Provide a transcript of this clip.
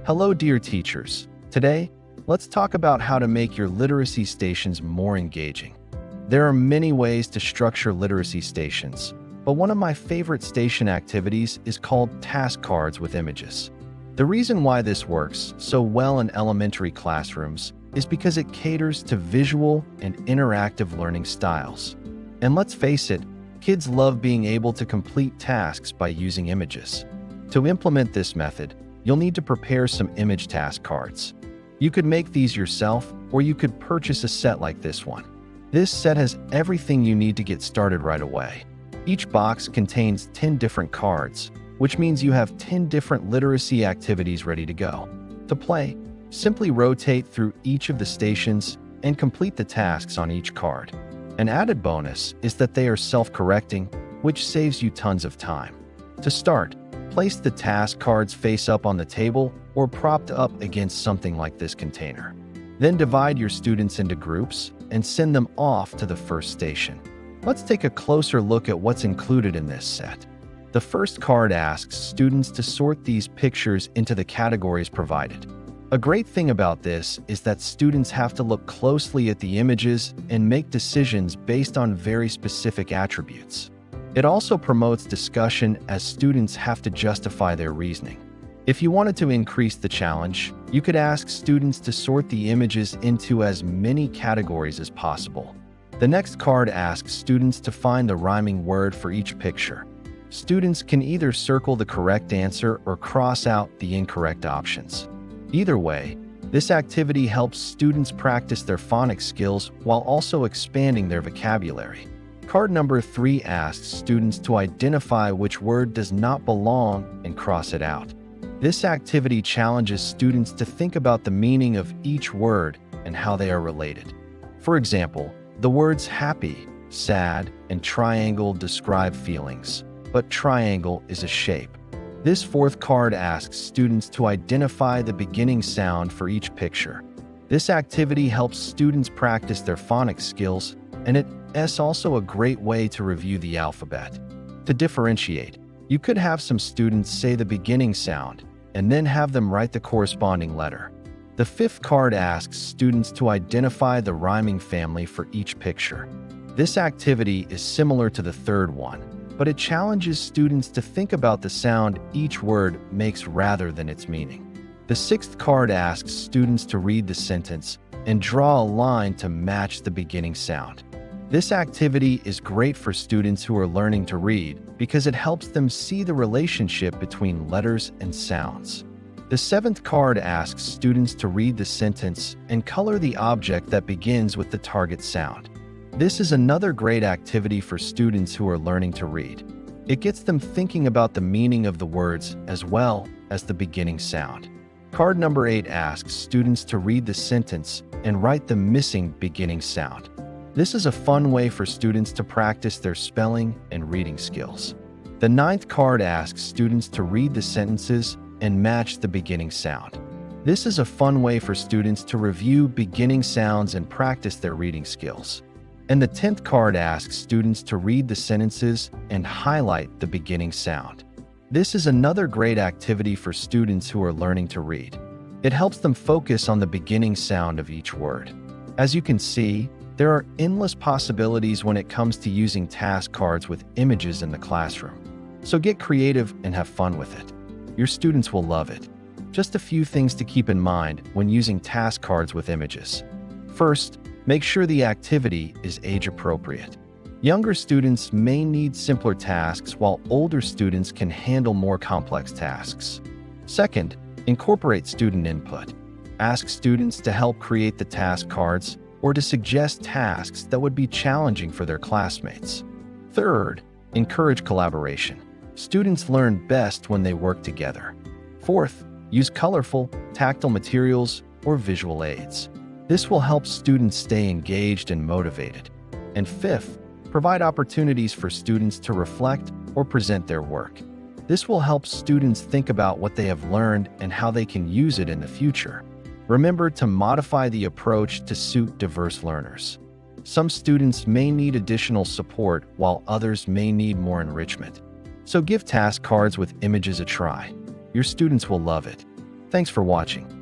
Hello, dear teachers. Today, let's talk about how to make your literacy stations more engaging. There are many ways to structure literacy stations, but one of my favorite station activities is called task cards with images. The reason why this works so well in elementary classrooms is because it caters to visual and interactive learning styles. And let's face it, kids love being able to complete tasks by using images. To implement this method, you'll need to prepare some image task cards. You could make these yourself, or you could purchase a set like this one. This set has everything you need to get started right away. Each box contains 10 different cards, which means you have 10 different literacy activities ready to go. To play, simply rotate through each of the stations and complete the tasks on each card. An added bonus is that they are self-correcting, which saves you tons of time. To start, place the task cards face up on the table or propped up against something like this container. Then divide your students into groups and send them off to the first station. Let's take a closer look at what's included in this set. The first card asks students to sort these pictures into the categories provided. A great thing about this is that students have to look closely at the images and make decisions based on very specific attributes. It also promotes discussion as students have to justify their reasoning. If you wanted to increase the challenge, you could ask students to sort the images into as many categories as possible. The next card asks students to find the rhyming word for each picture. Students can either circle the correct answer or cross out the incorrect options. Either way, this activity helps students practice their phonics skills while also expanding their vocabulary. Card number 3 asks students to identify which word does not belong and cross it out. This activity challenges students to think about the meaning of each word and how they are related. For example, the words happy, sad, and triangle describe feelings, but triangle is a shape. This fourth card asks students to identify the beginning sound for each picture. This activity helps students practice their phonics skills, and it's also a great way to review the alphabet. To differentiate, you could have some students say the beginning sound, and then have them write the corresponding letter. The fifth card asks students to identify the rhyming family for each picture. This activity is similar to the third one, but it challenges students to think about the sound each word makes rather than its meaning. The sixth card asks students to read the sentence and draw a line to match the beginning sound. This activity is great for students who are learning to read because it helps them see the relationship between letters and sounds. The seventh card asks students to read the sentence and color the object that begins with the target sound. This is another great activity for students who are learning to read. It gets them thinking about the meaning of the words as well as the beginning sound. Card number 8 asks students to read the sentence and write the missing beginning sound. This is a fun way for students to practice their spelling and reading skills. The ninth card asks students to read the sentences and match the beginning sound. This is a fun way for students to review beginning sounds and practice their reading skills. And the 10th card asks students to read the sentences and highlight the beginning sound. This is another great activity for students who are learning to read. It helps them focus on the beginning sound of each word. As you can see, there are endless possibilities when it comes to using task cards with images in the classroom. So get creative and have fun with it. Your students will love it. Just a few things to keep in mind when using task cards with images. First, make sure the activity is age-appropriate. Younger students may need simpler tasks while older students can handle more complex tasks. Second, incorporate student input. Ask students to help create the task cards or to suggest tasks that would be challenging for their classmates. Third, encourage collaboration. Students learn best when they work together. Fourth, use colorful, tactile materials or visual aids. This will help students stay engaged and motivated. And fifth, provide opportunities for students to reflect or present their work. This will help students think about what they have learned and how they can use it in the future. Remember to modify the approach to suit diverse learners. Some students may need additional support while others may need more enrichment. So give task cards with images a try. Your students will love it. Thanks for watching.